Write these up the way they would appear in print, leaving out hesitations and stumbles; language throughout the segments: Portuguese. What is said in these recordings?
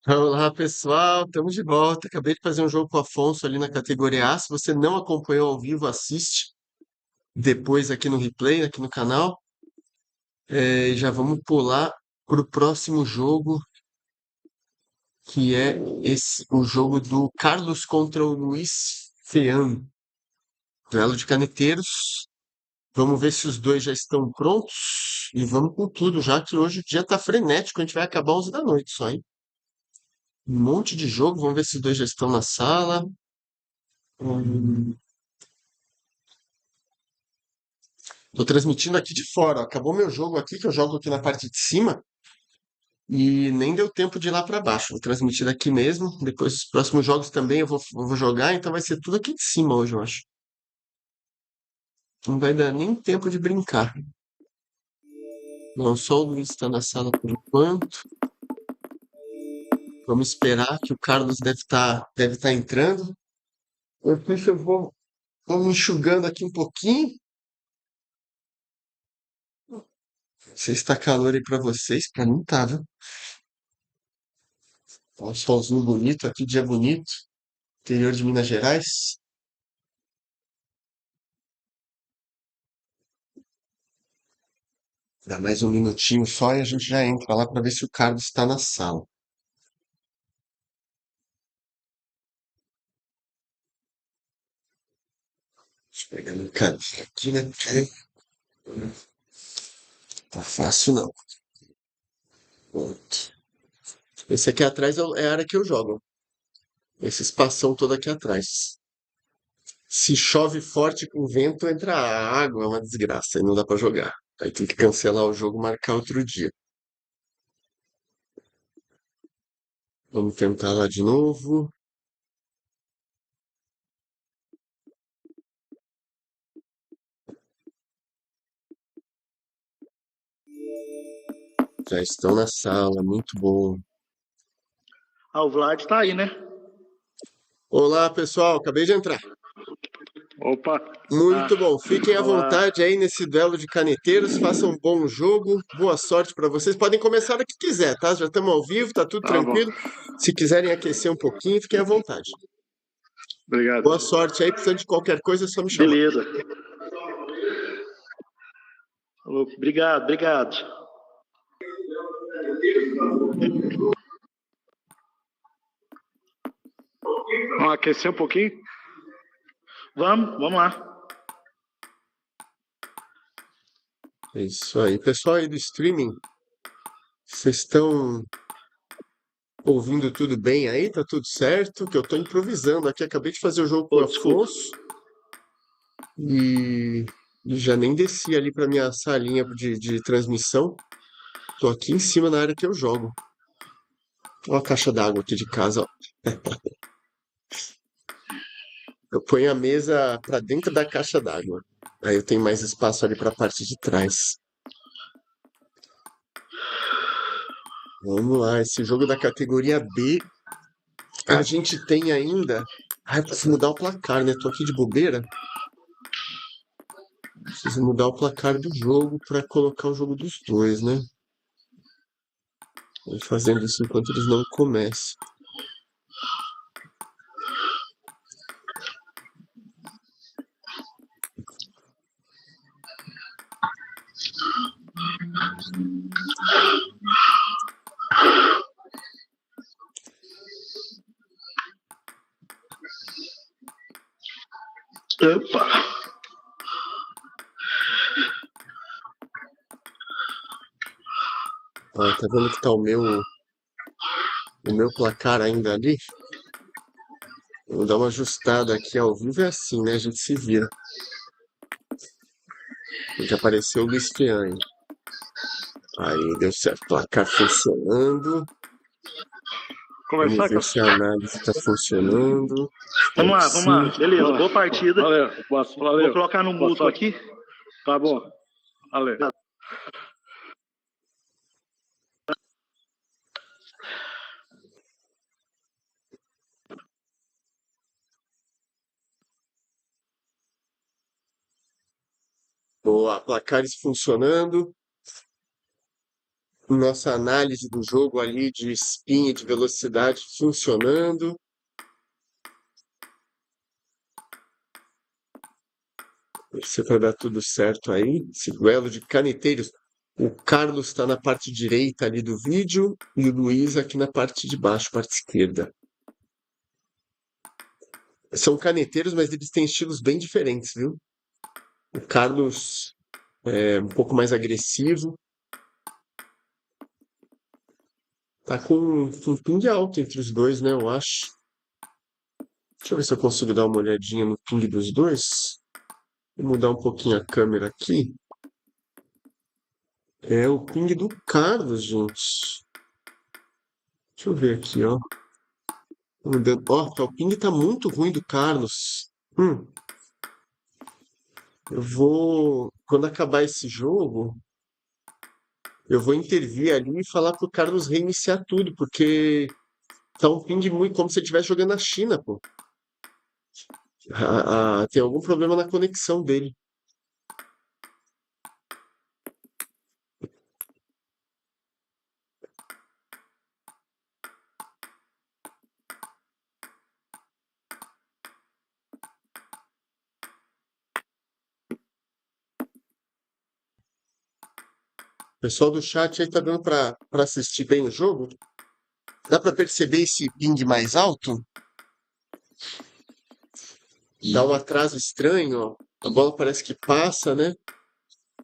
Olá, pessoal, estamos de volta. Acabei de fazer um jogo com o Afonso ali na categoria A. Se você não acompanhou ao vivo, assiste depois aqui no replay, aqui no canal. E já vamos pular para o próximo jogo, que é o jogo do Carlos contra o Luiz Fean. Duelo de caneteiros. Vamos ver se os dois já estão prontos. E vamos com tudo, já que hoje o dia tá frenético. A gente vai acabar 11 da noite só, hein? Um monte de jogo. Vamos ver se os dois já estão na sala. Hum, Tô transmitindo aqui de fora, ó. Acabou meu jogo aqui, que eu jogo aqui na parte de cima, e nem deu tempo de ir lá para baixo. Vou transmitir daqui mesmo. Depois, os próximos jogos também eu vou jogar, então vai ser tudo aqui de cima hoje, eu acho. Não vai dar nem tempo de brincar. Não, só o Luiz está na sala por enquanto. Vamos esperar que o Carlos deve estar entrando. Enquanto vou me enxugando aqui um pouquinho. Não sei se está calor aí para vocês, para mim tá, viu? Tá um solzinho bonito aqui, dia bonito. Interior de Minas Gerais. Dá mais um minutinho só e a gente já entra lá para ver se o Carlos está na sala. Deixa eu pegar meu caderno aqui, né? Tá fácil não. Pronto. Esse aqui atrás é a área que eu jogo. Esse espação todo aqui atrás. Se chove forte com vento, entra água, é uma desgraça, aí não dá para jogar. Aí tem que cancelar o jogo e marcar outro dia. Vamos tentar lá de novo. Já estão na sala, muito bom. Ah, o Vlad tá aí, né? Olá, pessoal, acabei de entrar. Opa! Ah, Muito bom. Fiquem à olá. vontade aí nesse duelo de caneteiros. Façam um bom jogo. Boa sorte para vocês. Podem começar a que quiser, tá? Já estamos ao vivo, tá tudo Tá bom. tranquilo. Se quiserem aquecer um pouquinho, fiquem à vontade. Obrigado. Boa sorte aí. Precisando de qualquer coisa, é só me chamar. Beleza. Obrigado, obrigado. Vamos aquecer um pouquinho? Vamos lá. É isso aí. Pessoal aí do streaming, vocês estão ouvindo tudo bem aí? Tá tudo certo? Que eu tô improvisando aqui. Acabei de fazer o jogo com o Ô, desculpa. Afonso e, e já nem desci ali para minha salinha de transmissão. Tô aqui em cima na área que eu jogo. Olha a caixa d'água aqui de casa, ó. Eu ponho a mesa para dentro da caixa d'água. Aí eu tenho mais espaço ali para a parte de trás. Vamos lá, esse jogo da categoria B, a gente tem ainda. Ai, preciso mudar o placar, né? Tô aqui de bobeira. Preciso mudar o placar do jogo para colocar o jogo dos dois, né? Vou fazendo isso enquanto eles não começam. Opa! Ó, tá vendo que tá o meu placar ainda ali? Vou dar uma ajustada aqui ao vivo, é assim, né? A gente se vira. Tem que aparecer o Luiz Fiane. Aí deu certo. Placar funcionando. Vamos Conversar ver com se a análise está funcionando. Espero que Vamos lá. sim. Beleza, boa partida. Valeu, Vou valeu. colocar no Boa mútuo sorte. aqui. Tá bom. Valeu. Boa, placares funcionando. nossa análise do jogo ali de spin e de velocidade funcionando. Torcer para dar tudo certo aí. Esse duelo de caneteiros. O Carlos está na parte direita ali do vídeo e o Luiz aqui na parte de baixo, parte esquerda. São caneteiros, mas eles têm estilos bem diferentes, viu? O Carlos é um pouco mais agressivo. Tá com um ping alto entre os dois, né? Eu acho. Deixa eu ver se eu consigo dar uma olhadinha no ping dos dois. Vou mudar um pouquinho a câmera aqui. É o ping do Carlos, gente. Deixa eu ver aqui, ó. Ó, o ping tá muito ruim do Carlos. Eu vou. Quando acabar esse jogo, eu vou intervir ali e falar pro Carlos reiniciar tudo, porque tá um ping muito como se ele estivesse jogando na China, pô. Tem algum problema na conexão dele. O pessoal do chat aí tá dando pra assistir bem o jogo? Dá pra perceber esse ping mais alto? Dá um atraso estranho, ó. A bola parece que passa, né?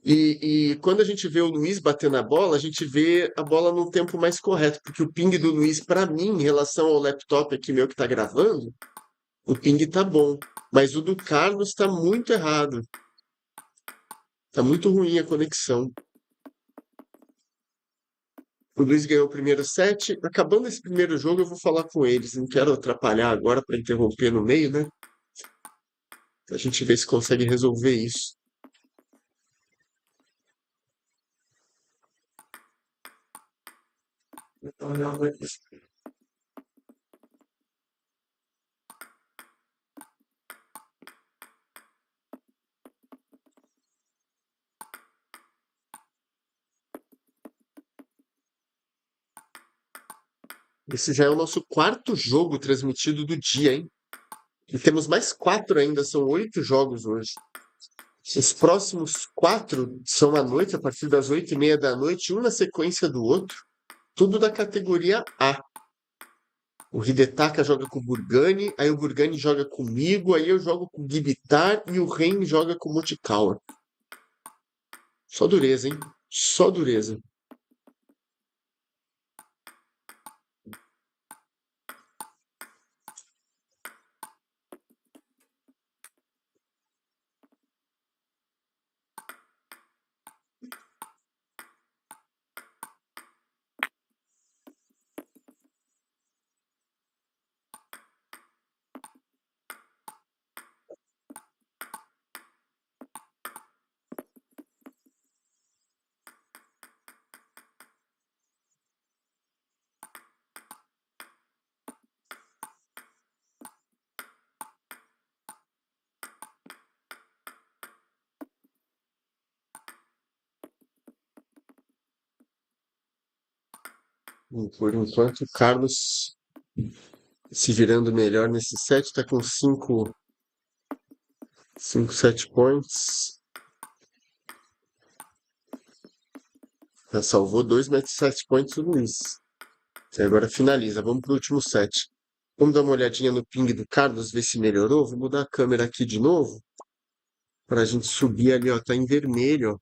E quando a gente vê o Luiz batendo a bola, a gente vê a bola num tempo mais correto, porque o ping do Luiz, pra mim, em relação ao laptop aqui meu que tá gravando, o ping tá bom. Mas o do Carlos tá muito errado. Tá muito ruim a conexão. O Luiz ganhou o primeiro set. Acabando esse primeiro jogo, eu vou falar com eles. Não quero atrapalhar agora para interromper no meio, né? A gente vê se consegue resolver isso. Esse já é o nosso quarto jogo transmitido do dia, hein? E temos mais quatro ainda, são 8 jogos hoje. Os próximos quatro são à noite, a partir das 8h30 da noite, um na sequência do outro. Tudo da categoria A. O Hidetaka joga com o Burgani, aí o Burgani joga comigo, aí eu jogo com o Gibitar e o Ren joga com o Mochikawa. Só dureza, hein? Só dureza. Por enquanto, o Carlos se virando melhor nesse set, tá com 7 points. Já salvou 2, mas 7 points o Luiz. E agora finaliza. Vamos pro último set. Vamos dar uma olhadinha no ping do Carlos, ver se melhorou. Vou mudar a câmera aqui de novo. Pra gente subir ali, ó. Tá em vermelho, ó.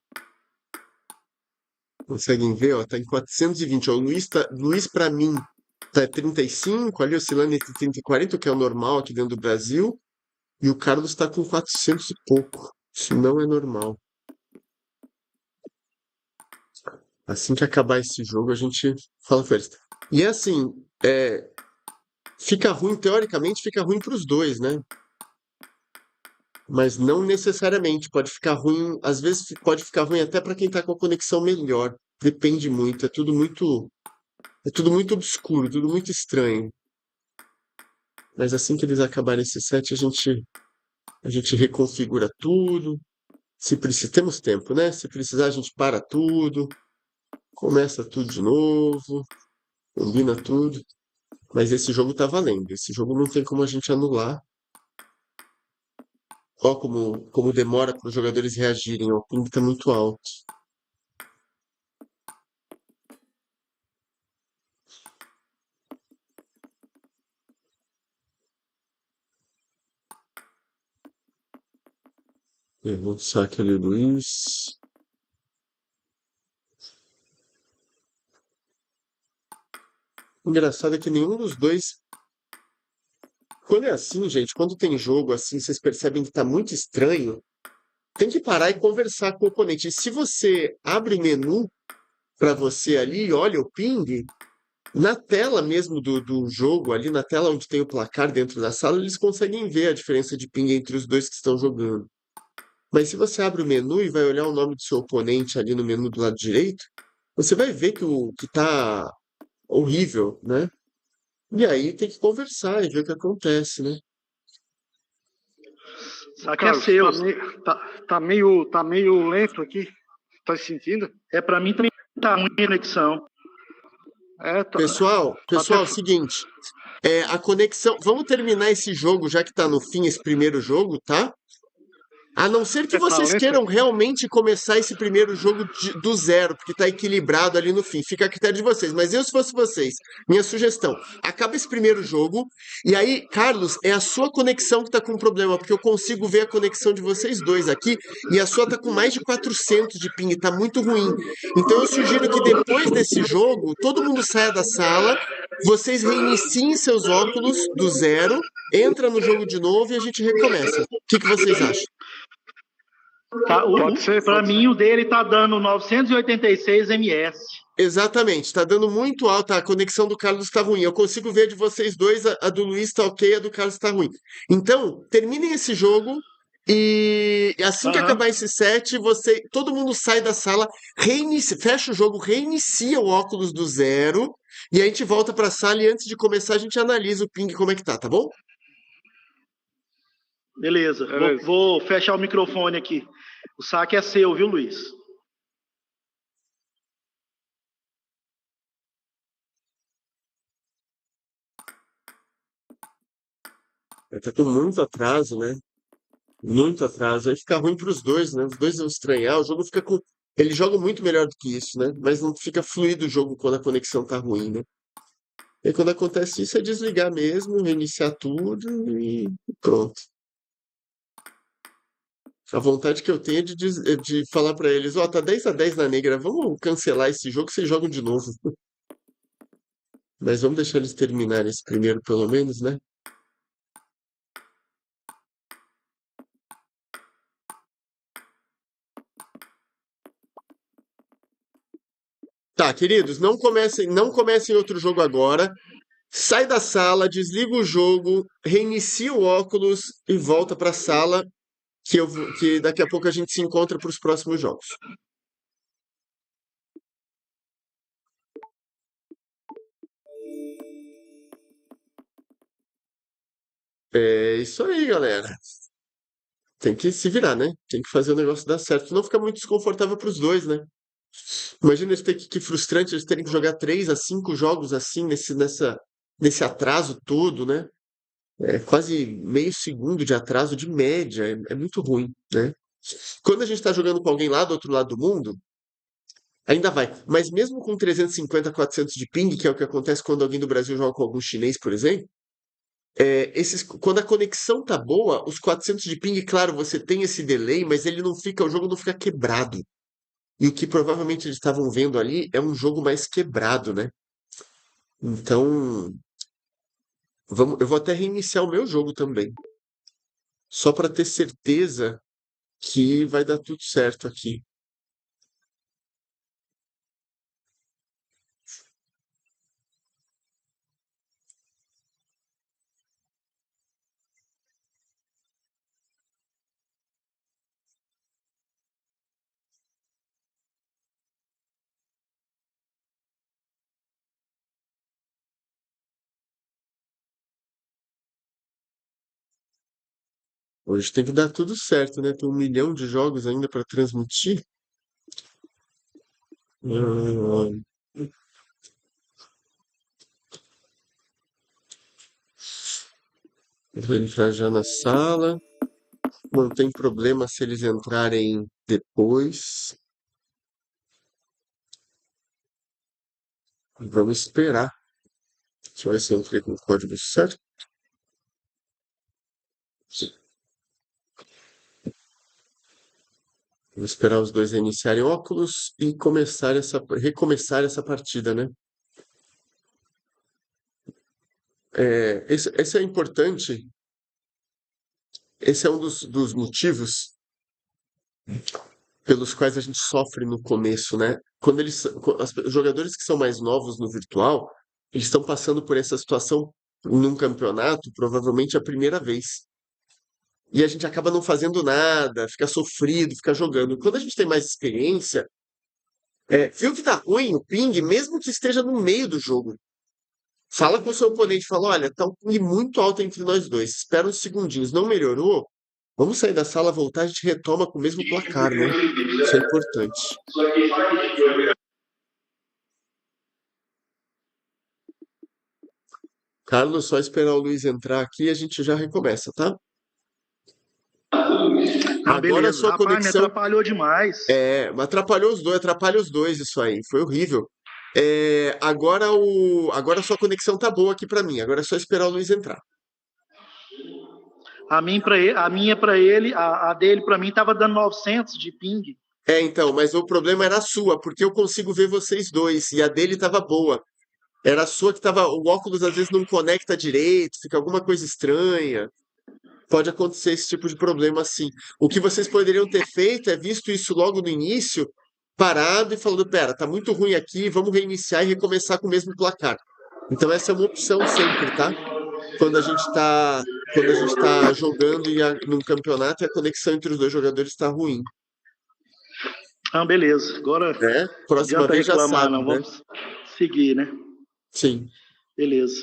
Conseguem ver, ó? Tá em 420. Ó. Luiz para mim, tá 35, ali oscilando entre 30 e 40, que é o normal aqui dentro do Brasil. E o Carlos tá com 400 e pouco. Isso não é normal. Assim que acabar esse jogo, a gente fala com eles. E é assim, fica ruim, teoricamente, fica ruim para os dois, né? Mas não necessariamente. Pode ficar ruim, às vezes pode ficar ruim até para quem tá com a conexão melhor. Depende muito, é tudo muito obscuro, tudo muito estranho. Mas assim que eles acabarem esse set, a gente reconfigura tudo. Se precisar, temos tempo, né? Se precisar, a gente para tudo, começa tudo de novo, combina tudo. Mas esse jogo tá valendo. Esse jogo não tem como a gente anular. Ó, como demora para os jogadores reagirem. Ó, o ping tá muito alto. Errou o saque ali, Luiz. O engraçado é que nenhum dos dois. Quando é assim, gente, quando tem jogo assim, vocês percebem que tá muito estranho. Tem que parar e conversar com o oponente. E se você abre menu para você ali e olha o ping, na tela mesmo do jogo, ali na tela onde tem o placar dentro da sala, eles conseguem ver a diferença de ping entre os dois que estão jogando. Mas se você abre o menu e vai olhar o nome do seu oponente ali no menu do lado direito, você vai ver que tá horrível, né? E aí tem que conversar e ver o que acontece, né? Saque é Carlos, seu. tá meio lento aqui. Tá sentindo? Pra mim também tá ruim a conexão. Pessoal, Tá até. seguinte, a conexão. Vamos terminar esse jogo, já que tá no fim esse primeiro jogo, tá? A não ser que Tá vocês lento queiram aqui. realmente começar esse primeiro jogo do zero, porque tá equilibrado ali no fim. Fica a critério de vocês. Mas eu, se fosse vocês, minha sugestão: acaba esse primeiro jogo, e aí, Carlos, é a sua conexão que tá com problema, porque eu consigo ver a conexão de vocês dois aqui, e a sua tá com mais de 400 de ping, tá muito ruim. Então eu sugiro que depois desse jogo, todo mundo saia da sala, vocês reiniciem seus óculos do zero, entra no jogo de novo e a gente recomeça. O que vocês acham? Tá, Pode ser, pra pode ser. mim o dele tá dando 986 ms. Exatamente, tá dando muito alta, a conexão do Carlos tá ruim. Eu consigo ver de vocês dois, a do Luiz tá ok, a do Carlos tá ruim. Então, terminem esse jogo e assim que Aham. acabar esse set, todo mundo sai da sala, fecha o jogo, reinicia o óculos do zero e a gente volta pra sala e antes de começar a gente analisa o ping como é que tá bom? Beleza. Beleza. Vou fechar o microfone aqui. O saque é seu, viu, Luiz? Tá com muito atraso, né? Muito atraso. Aí fica ruim para os dois, né? Os dois vão estranhar. O jogo fica com. Eles jogam muito melhor do que isso, né? Mas não fica fluido o jogo quando a conexão tá ruim, né? E aí, quando acontece isso, é desligar mesmo, reiniciar tudo e pronto. A vontade que eu tenho é de falar para eles: ó, tá 10-10 na negra, vamos cancelar esse jogo, vocês jogam de novo. Mas vamos deixar eles terminarem esse primeiro, pelo menos, né? Tá, queridos, não comecem outro jogo agora. Sai da sala, desliga o jogo, reinicia o óculos e volta para a sala que daqui a pouco a gente se encontra para os próximos jogos. É isso aí, galera. Tem que se virar, né? Tem que fazer o negócio dar certo. Não fica muito desconfortável para os dois, né? Imagina eles terem que frustrante eles terem que jogar 3 a 5 jogos assim nesse atraso todo, né? É quase meio segundo de atraso de média. É muito ruim, né? Quando a gente está jogando com alguém lá do outro lado do mundo, ainda vai. Mas mesmo com 350, 400 de ping, que é o que acontece quando alguém do Brasil joga com algum chinês, por exemplo, quando a conexão tá boa, os 400 de ping, claro, você tem esse delay, mas o jogo não fica quebrado. E o que provavelmente eles estavam vendo ali é um jogo mais quebrado, né? Então, eu vou até reiniciar o meu jogo também, só para ter certeza que vai dar tudo certo aqui. Hoje tem que dar tudo certo, né? Tem 1 milhão de jogos ainda para transmitir. Hum, Vou entrar já na sala. Não tem problema se eles entrarem depois. Vamos esperar. Deixa eu ver se eu entrei com o código certo. Vamos esperar os dois iniciarem óculos e recomeçar essa partida, né? Esse é importante. Esse é um dos motivos pelos quais a gente sofre no começo, né? Os jogadores que são mais novos no virtual, eles estão passando por essa situação num campeonato, provavelmente a primeira vez. E a gente acaba não fazendo nada, fica sofrido, fica jogando. Quando a gente tem mais experiência, viu que tá ruim o ping, mesmo que esteja no meio do jogo. Fala com o seu oponente, fala, olha, tá um ping muito alto entre nós dois. Espera uns segundinhos, não melhorou? Vamos sair da sala, voltar, a gente retoma com o mesmo placar, né? Isso é importante. Carlos, só esperar o Luiz entrar aqui e a gente já recomeça, tá? Ah, Agora a beleza. sua Rapaz, me conexão atrapalhou demais. atrapalhou os dois isso aí, foi horrível. Agora a sua conexão tá boa aqui pra mim, agora é só esperar o Luiz entrar. A minha para ele, a dele para mim tava dando 900 de ping. Então, mas o problema era a sua, porque eu consigo ver vocês dois e a dele tava boa. Era a sua que tava, o óculos às vezes não conecta direito, fica alguma coisa estranha. Pode acontecer esse tipo de problema assim. O que vocês poderiam ter feito é visto isso logo no início, parado e falando, pera, tá muito ruim aqui, vamos reiniciar e recomeçar com o mesmo placar. Então essa é uma opção sempre, tá? Quando a gente tá, quando a gente tá jogando num campeonato e a conexão entre os dois jogadores está ruim, Ah, beleza. Agora né? não Próxima adianta vez já reclamar, sabe, não. né? Vamos seguir, né? Sim. Beleza.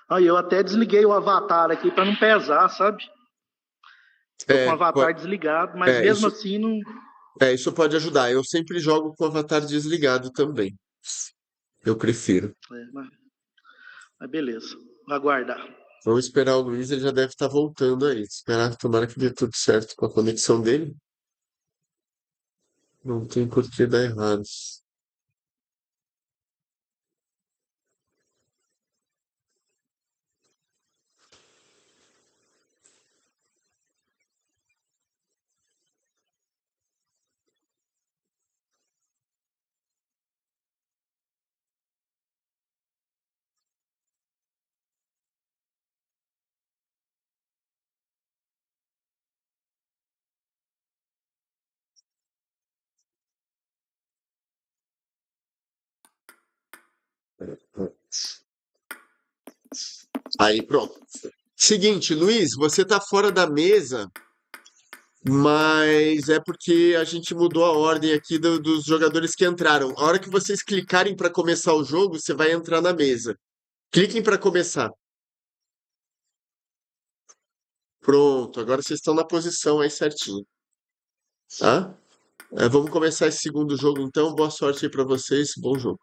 Aí eu até desliguei o avatar aqui para não pesar, sabe? Tô com o É, avatar desligado, mas é, mesmo isso, assim não. isso pode ajudar. Eu sempre jogo com o avatar desligado também. Eu prefiro. Mas beleza. Vou aguardar. Vamos esperar o Luiz, ele já deve estar voltando aí. Esperar, tomara que dê tudo certo com a conexão dele. Não tem por que dar errado. Aí, pronto. Seguinte, Luiz, você tá fora da mesa, mas é porque a gente mudou a ordem aqui dos jogadores que entraram. A hora que vocês clicarem para começar o jogo, você vai entrar na mesa. Cliquem para começar. Pronto, agora vocês estão na posição aí certinho, tá? Vamos começar esse segundo jogo então. Boa sorte aí para vocês. Bom jogo.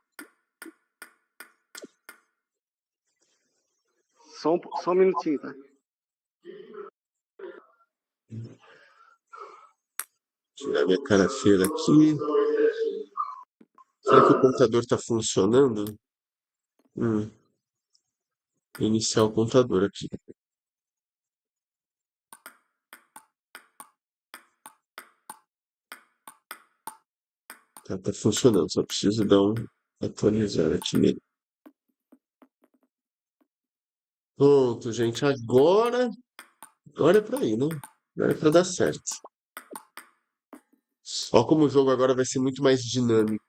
Só um minutinho, tá? Tirar minha cara feia aqui. Será que o computador está funcionando? Hum, Iniciar o computador aqui. Tá funcionando, só preciso dar um atualizar aqui nele. Pronto, gente. Agora é pra ir, né? Agora é pra dar certo. Ó como o jogo agora vai ser muito mais dinâmico,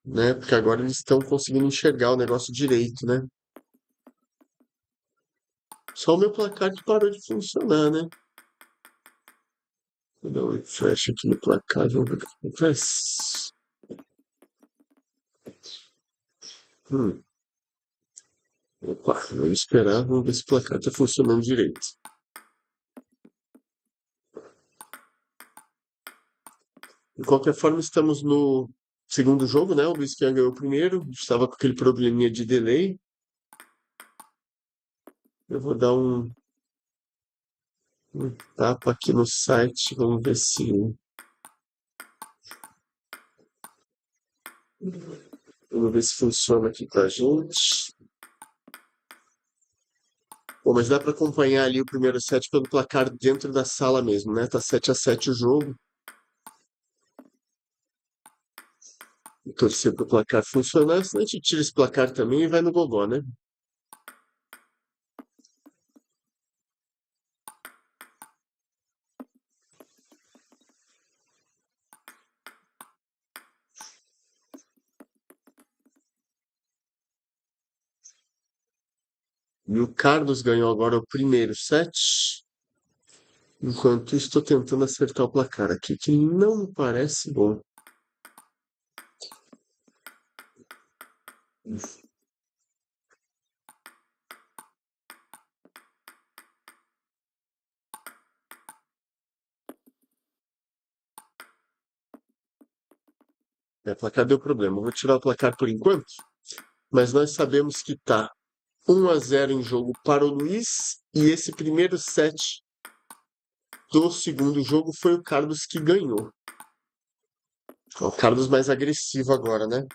né? Porque agora eles estão conseguindo enxergar o negócio direito, né? Só o meu placar que parou de funcionar, né? Vou dar um refresh aqui no placar, vamos ver o que acontece. Hum. Opa, vamos esperar, vamos ver se o placar tá funcionando direito. De qualquer forma, estamos no segundo jogo, né? O Luiz Kian ganhou o primeiro, estava com aquele probleminha de delay. Eu vou dar um tapa aqui no site, vamos ver se funciona aqui pra gente. Bom, mas dá para acompanhar ali o primeiro set pelo placar dentro da sala mesmo, né? Tá 7-7 o jogo. E torcer pro placar funcionar, senão a gente tira esse placar também e vai no gogó, né? E o Carlos ganhou agora o primeiro set. Enquanto isso, estou tentando acertar o placar aqui, que não me parece bom. O placar deu problema. Eu vou tirar o placar por enquanto, mas nós sabemos que tá 1-0 em jogo para o Luiz, e esse primeiro set do segundo jogo foi o Carlos que ganhou. O Carlos mais agressivo agora, né?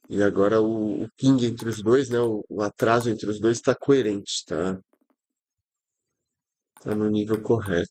E agora o ping entre os dois, né? O atraso entre os dois está coerente, tá? Tá no nível correto.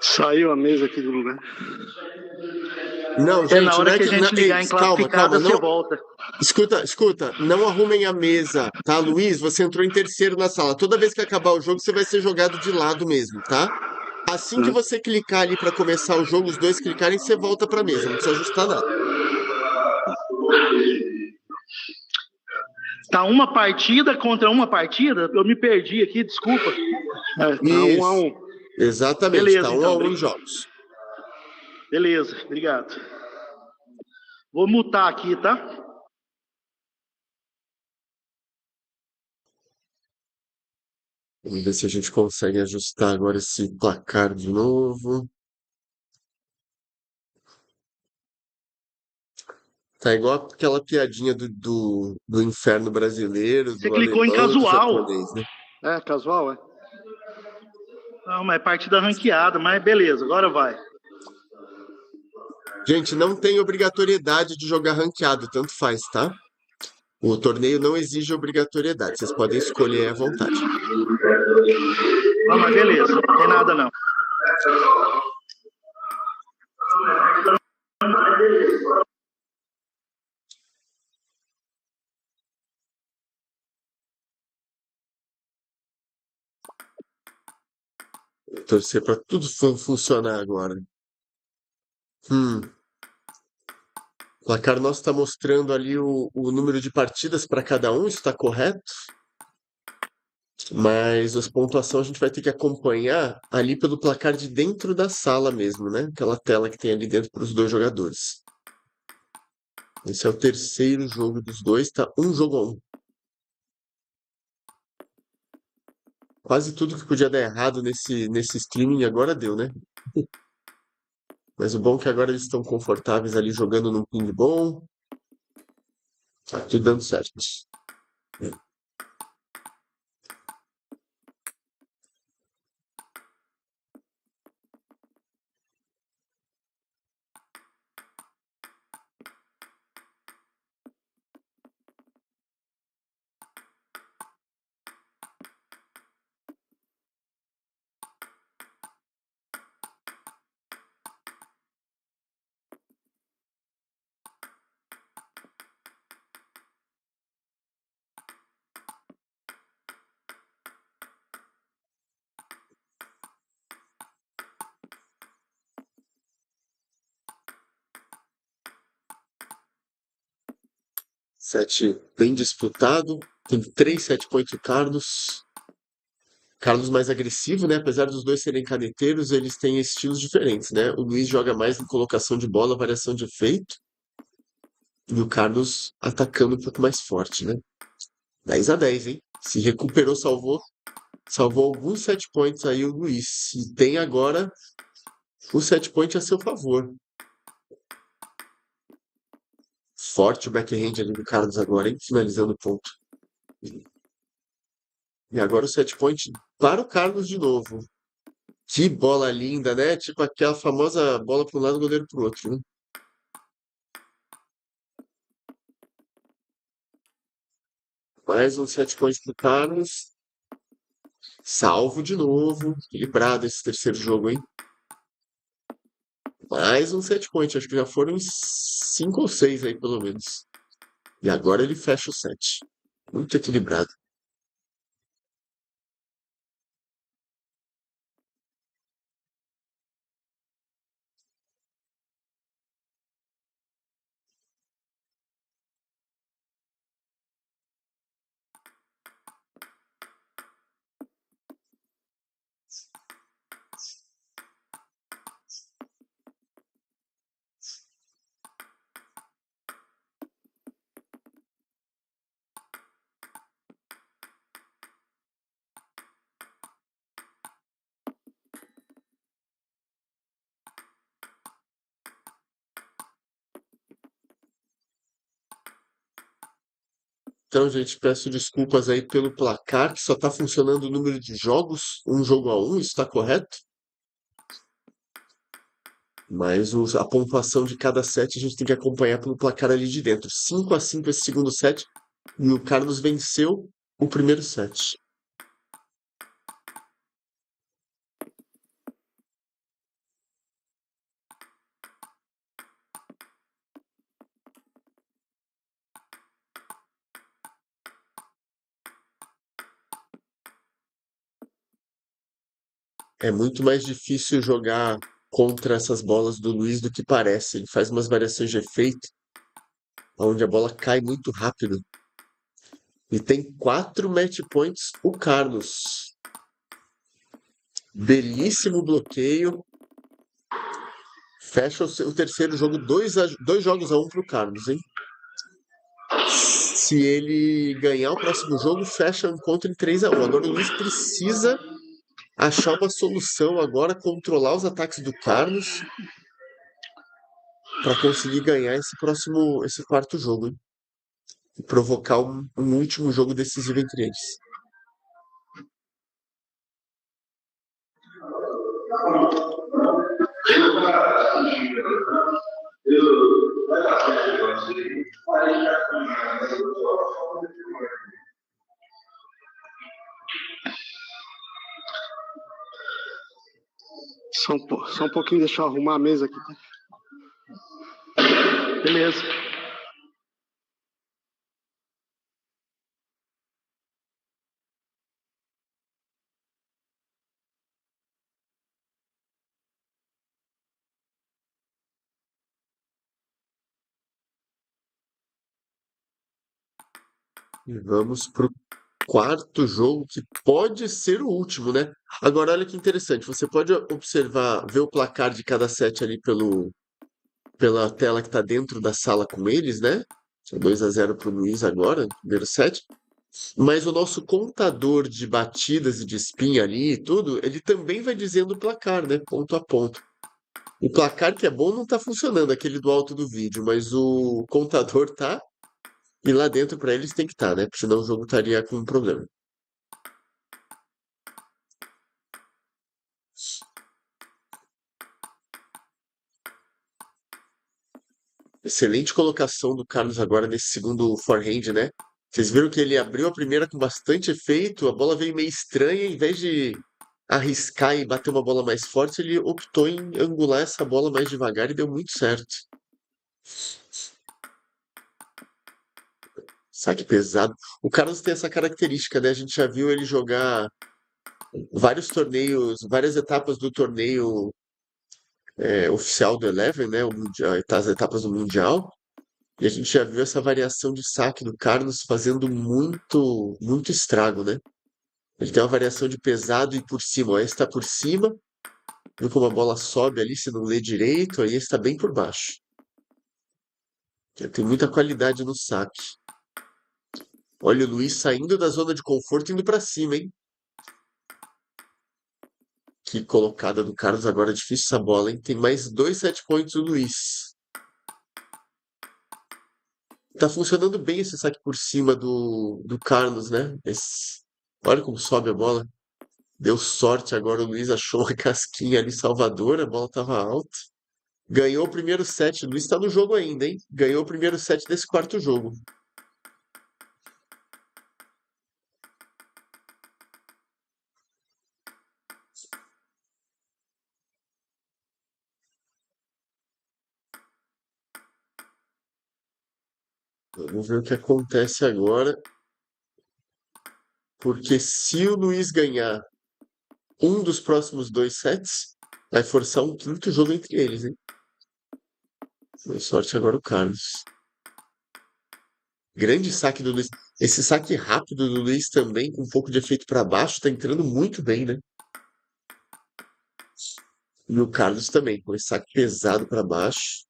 Saiu a mesa aqui do lugar. Não, É na gente, não hora é que a que. gente Ei, ligar em calma, calma. classificada, você Não, volta. escuta, não arrumem a mesa, tá, Luiz? Você entrou em terceiro na sala. Toda vez que acabar o jogo, você vai ser jogado de lado mesmo, tá? Assim que Né? você clicar ali para começar o jogo, os dois clicarem, você volta pra mesa. Não precisa ajustar nada. Tá uma partida contra uma partida? Eu me perdi aqui, desculpa. Tá 1-1. Isso, exatamente. Tá Beleza, 1-1 então. em jogos. Beleza, obrigado. Vou mutar aqui, tá? Vamos ver se a gente consegue ajustar agora esse placar de novo. Tá igual aquela piadinha do inferno brasileiro, Você do clicou em alemão e do casual. japonês, né? É, casual, é. Não, mas é partida ranqueada, mas beleza, agora vai. Gente, não tem obrigatoriedade de jogar ranqueado, tanto faz, tá? O torneio não exige obrigatoriedade. Vocês podem escolher à vontade. Não, mas beleza, não tem nada não. Torcer para tudo funcionar agora. O placar nosso está mostrando ali o número de partidas para cada um, isso está correto? Mas as pontuações a gente vai ter que acompanhar ali pelo placar de dentro da sala mesmo, né? Aquela tela que tem ali dentro para os dois jogadores. Esse é o terceiro jogo dos dois, tá 1-1. Quase tudo que podia dar errado nesse streaming agora deu, né? Mas o bom é que agora eles estão confortáveis ali jogando num ping bom. Tá tudo dando certo. Set bem disputado. Tem 3 set points do Carlos. Carlos mais agressivo, né? Apesar dos dois serem caneteiros, eles têm estilos diferentes, né? O Luiz joga mais em colocação de bola, variação de efeito. E o Carlos atacando um pouco mais forte, né? 10-10, hein? Se recuperou, salvou alguns set points aí o Luiz. E tem agora o set point a seu favor. Forte o backhand ali do Carlos agora, hein? Finalizando o ponto. E agora o set point para o Carlos de novo. Que bola linda, né? Tipo aquela famosa bola para um lado, goleiro para o outro, né? Mais um set point pro Carlos. Salvo de novo. Equilibrado esse terceiro jogo, hein? Mais um set point. Acho que já foram uns 5 ou 6 aí, pelo menos. E agora ele fecha o set. Muito equilibrado. Então, gente, peço desculpas aí pelo placar, que só está funcionando o número de jogos, 1-1, isso está correto? Mas a pontuação de cada set a gente tem que acompanhar pelo placar ali de dentro. 5-5 esse segundo set, e o Carlos venceu o primeiro set. É muito mais difícil jogar contra essas bolas do Luiz do que parece. Ele faz umas variações de efeito, onde a bola cai muito rápido. E tem 4 match points o Carlos. Belíssimo bloqueio. Fecha o terceiro jogo, 2 jogos a 1 para o Carlos, hein? Se ele ganhar o próximo jogo, fecha o encontro em 3-1. Agora o Luiz precisa achar uma solução agora, controlar os ataques do Carlos para conseguir ganhar esse quarto jogo, hein? E provocar um último jogo decisivo entre eles. Só um pouquinho, deixa eu arrumar a mesa aqui. Beleza. E vamos pro quarto jogo, que pode ser o último, né? Agora, olha que interessante. Você pode observar, ver o placar de cada set ali pela tela que está dentro da sala com eles, né? 2-0 para o Luiz agora, no primeiro set. Mas o nosso contador de batidas e de spin ali e tudo, ele também vai dizendo o placar, né? Ponto a ponto. O placar que é bom não está funcionando, aquele do alto do vídeo, mas o contador tá. E lá dentro para eles tem que estar, né? Porque senão o jogo estaria com um problema. Excelente colocação do Carlos agora nesse segundo forehand, né? Vocês viram que ele abriu a primeira com bastante efeito, a bola veio meio estranha, em vez de arriscar e bater uma bola mais forte, ele optou em angular essa bola mais devagar e deu muito certo. Saque pesado. O Carlos tem essa característica, né? A gente já viu ele jogar vários torneios, várias etapas do torneio oficial do Eleven, né? As etapas do Mundial. E a gente já viu essa variação de saque do Carlos fazendo muito, muito estrago, né? Ele tem uma variação de pesado e por cima. Ó, esse tá por cima, viu como a bola sobe ali, se não lê direito, aí esse tá bem por baixo. Tem muita qualidade no saque. Olha o Luiz saindo da zona de conforto e indo pra cima, hein? Que colocada do Carlos agora, difícil essa bola, hein? Tem mais 2 set points o Luiz. Tá funcionando bem esse saque por cima do Carlos, né? Olha como sobe a bola. Deu sorte agora, o Luiz achou uma casquinha ali salvadora, a bola tava alta. Ganhou o primeiro set. O Luiz tá no jogo ainda, hein? Ganhou o primeiro set desse quarto jogo. Vamos ver o que acontece agora. Porque se o Luiz ganhar um dos próximos 2 sets, vai forçar um quinto jogo entre eles, hein? Deu sorte agora o Carlos. Grande saque do Luiz. Esse saque rápido do Luiz também, com um pouco de efeito para baixo, tá entrando muito bem, né? E o Carlos também, com esse saque pesado para baixo.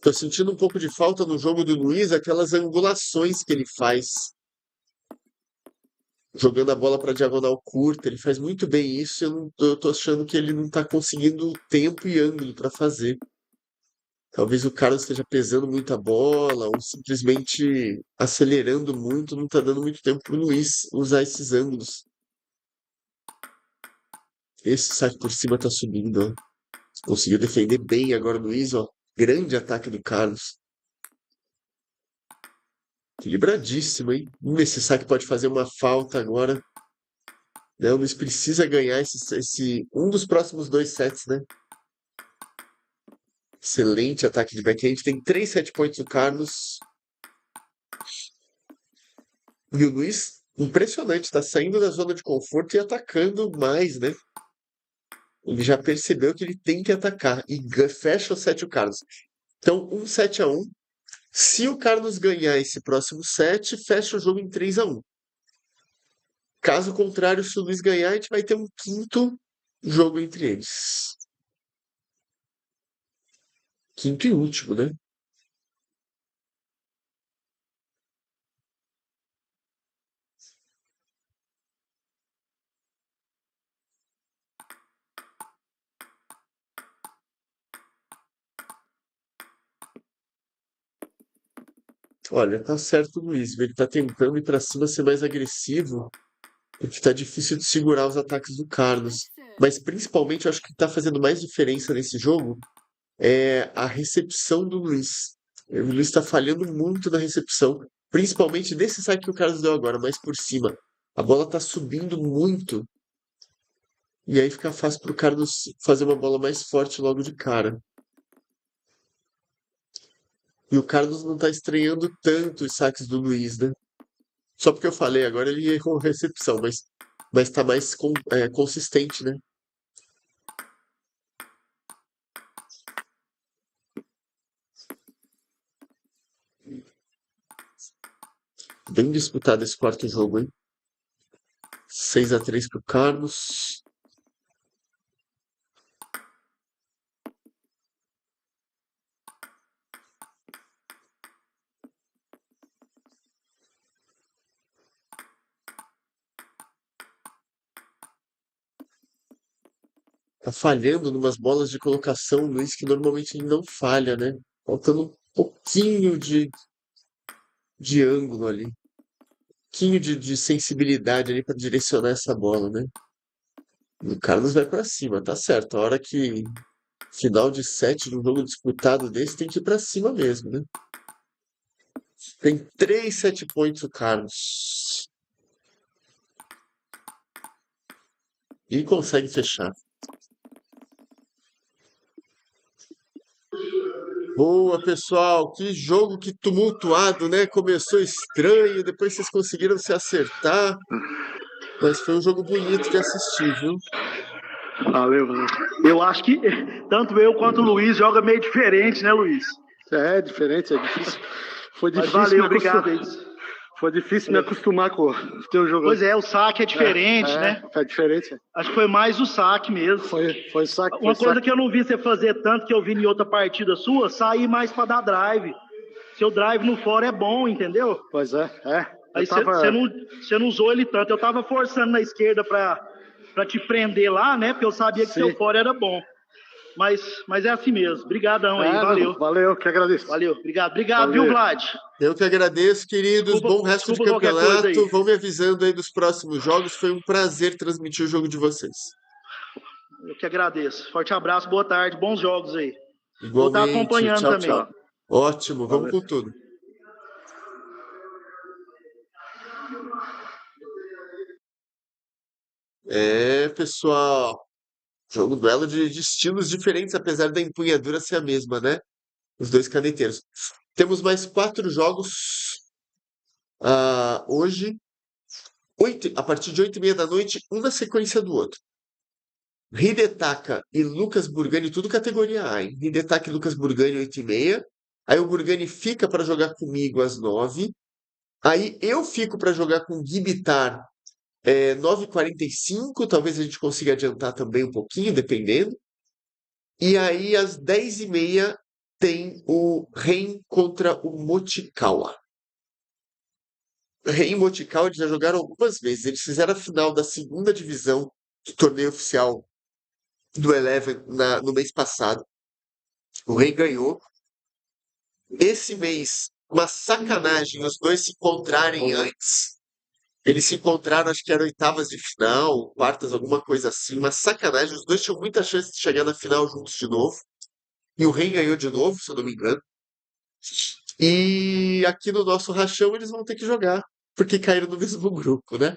Tô sentindo um pouco de falta no jogo do Luiz, aquelas angulações que ele faz, jogando a bola para diagonal curta. Ele faz muito bem isso. Eu tô achando que ele não tá conseguindo tempo e ângulo para fazer. Talvez o Carlos esteja pesando muito a bola ou simplesmente acelerando muito, não tá dando muito tempo pro Luiz usar esses ângulos. Esse saque por cima tá subindo, ó. Conseguiu defender bem agora o Luiz, ó. Grande ataque do Carlos. Equilibradíssimo, hein? Esse saque pode fazer uma falta agora. Né? O Luiz precisa ganhar um dos próximos 2 sets, né? Excelente ataque de backhand. Tem 3 set points do Carlos. E o Luiz, impressionante, tá saindo da zona de conforto e atacando mais, né? Ele já percebeu que ele tem que atacar. E fecha o set o Carlos. Então, 1-7-1. Se o Carlos ganhar esse próximo set, fecha o jogo em 3-1. Caso contrário, se o Luiz ganhar, a gente vai ter um quinto jogo entre eles. Quinto e último, né? Olha, tá certo o Luiz. Ele tá tentando ir pra cima, ser mais agressivo, porque tá difícil de segurar os ataques do Carlos. Mas principalmente, eu acho que tá fazendo mais diferença nesse jogo é a recepção do Luiz. O Luiz tá falhando muito na recepção, principalmente desse saque que o Carlos deu agora, mais por cima. A bola tá subindo muito, e aí fica fácil pro Carlos fazer uma bola mais forte logo de cara. E o Carlos não tá estranhando tanto os saques do Luiz, né? Só porque eu falei agora ele errou a recepção, mas tá mais consistente, né? Bem disputado esse quarto jogo, hein? 6-3 pro Carlos. Tá falhando numas bolas de colocação, o Luiz, que normalmente ele não falha, né? Faltando um pouquinho de ângulo ali. Um pouquinho de sensibilidade ali para direcionar essa bola, né? E o Carlos vai para cima, tá certo. A hora que final de set de um jogo disputado desse tem que ir para cima mesmo, né? Tem 3 set points o Carlos. E consegue fechar. Boa, pessoal. Que jogo que tumultuado, né? Começou estranho, depois vocês conseguiram se acertar, mas foi um jogo bonito de assistir, viu? Valeu, valeu. Eu acho que tanto eu quanto o Luiz joga meio diferente, né, Luiz? É diferente, é difícil. Foi Mas difícil valeu, me acostumar. obrigado aí. Foi difícil me acostumar com o teu jogo. Pois é, o saque é diferente, né? É diferente. Acho que foi mais o saque mesmo. Foi saque. Uma Foi coisa saque. que eu não vi você fazer tanto, que eu vi em outra partida sua, sair mais pra dar drive. Seu drive no fora é bom, entendeu? Pois é. Aí você não usou ele tanto. Eu tava forçando na esquerda pra te prender lá, né? Porque eu sabia que Sim. seu fora era bom. Mas é assim mesmo. Obrigadão aí, não, valeu. Valeu, que agradeço. Valeu, obrigado. Obrigado, Valeu. viu, Vlad? Eu que agradeço, queridos. Desculpa- Bom resto de desculpa qualquer coisa campeonato. aí. Vão me avisando aí dos próximos jogos. Foi um prazer transmitir o jogo de vocês. Eu que agradeço. Forte abraço, boa tarde, bons jogos aí. Vou estar Igualmente. acompanhando Tchau, também. tchau. Ótimo, vamos Valeu. com tudo. Pessoal. Jogo duelo de estilos diferentes, apesar da empunhadura ser a mesma, né? Os dois caneteiros. Temos mais 4 jogos hoje. A partir de 8h30 da noite, um na sequência do outro. Hidetaka e Lucas Burgani, tudo categoria A, hein? Hidetaka e Lucas Burgani, 8h30. Aí o Burgani fica para jogar comigo às 9h. Aí eu fico para jogar com o Gibitar 9h45. Talvez a gente consiga adiantar também um pouquinho, dependendo. E aí, às 10h30, tem o Ren contra o Mochikawa. Ren e Mochikawa eles já jogaram algumas vezes. Eles fizeram a final da segunda divisão do torneio oficial do Eleven no mês passado. O Ren ganhou. Esse mês, uma sacanagem os dois se encontrarem antes. Eles se encontraram, acho que eram oitavas de final, quartas, alguma coisa assim. Uma sacanagem. Os dois tinham muita chance de chegar na final juntos de novo. E o Ren ganhou de novo, se eu não me engano. E aqui no nosso rachão eles vão ter que jogar, porque caíram no mesmo grupo, né?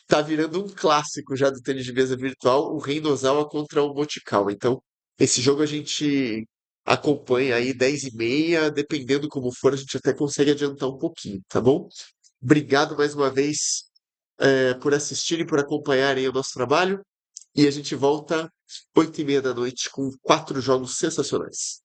Tá virando um clássico já do tênis de mesa virtual, o Ren Nozawa contra o Mochikawa. Então, esse jogo a gente acompanha aí 10h30, dependendo como for, a gente até consegue adiantar um pouquinho, tá bom? Obrigado mais uma vez por assistirem, por acompanharem o nosso trabalho. E a gente volta 8h30 da noite com 4 jogos sensacionais.